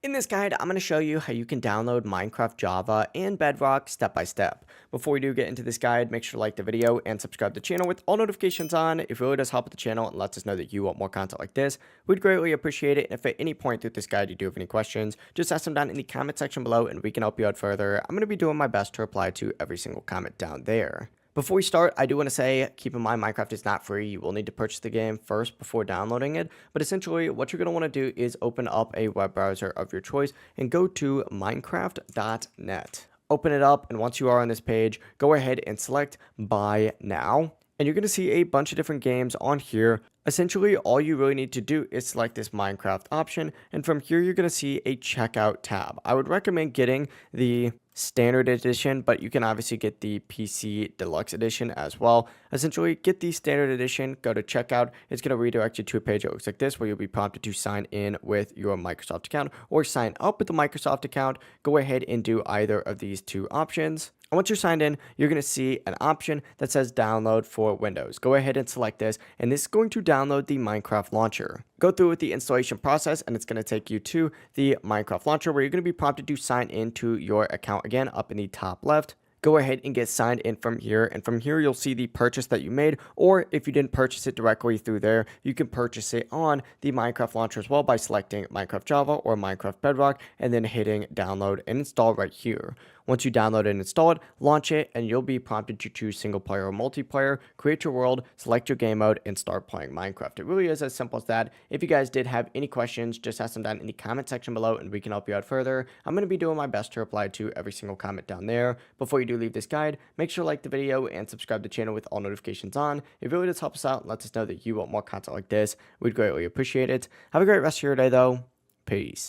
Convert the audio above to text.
In this guide, I'm going to show you how you can download Minecraft Java and Bedrock step by step. Before we do get into this guide, make sure to like the video and subscribe to the channel with all notifications on. It really does help with the channel and lets us know that you want more content like this. We'd greatly appreciate it. And if at any point through this guide you do have any questions, just ask them down in the comment section below and we can help you out further. I'm going to be doing my best to reply to every single comment down there. Before we start, I do want to say, keep in mind Minecraft is not free. You will need to purchase the game first before downloading it. But essentially, what you're going to want to do is open up a web browser of your choice and go to minecraft.net. Open it up, and once you are on this page, go ahead and select Buy Now. And you're going to see a bunch of different games on here. Essentially, all you really need to do is select this Minecraft option, and from here you're going to see a checkout tab. I would recommend getting the standard edition, but you can obviously get the PC deluxe edition as well. Essentially, get the standard edition, go to checkout. It's going to redirect you to a page that looks like this, where you'll be prompted to sign in with your Microsoft account or sign up with the Microsoft account. Go ahead and do either of these two options. And once you're signed in, you're going to see an option that says download for Windows. Go ahead and select this, and this is going to download the Minecraft launcher. Go through with the installation process, and it's going to take you to the Minecraft launcher, where you're going to be prompted to sign into your account again up in the top left. Go ahead and get signed in from here, and from here you'll see the purchase that you made, or if you didn't purchase it directly through there, you can purchase it on the Minecraft launcher as well by selecting Minecraft Java or Minecraft Bedrock and then hitting download and install right here. Once you download and install it, launch it, and you'll be prompted to choose single player or multiplayer, create your world, select your game mode, and start playing Minecraft. It really is as simple as that. If you guys did have any questions, just ask them down in the comment section below and we can help you out further. I'm going to be doing my best to reply to every single comment down there. Before you do leave this guide, make sure to like the video and subscribe to the channel with all notifications on. It really does help us out and lets us know that you want more content like this. We'd greatly appreciate it. Have a great rest of your day though. Peace.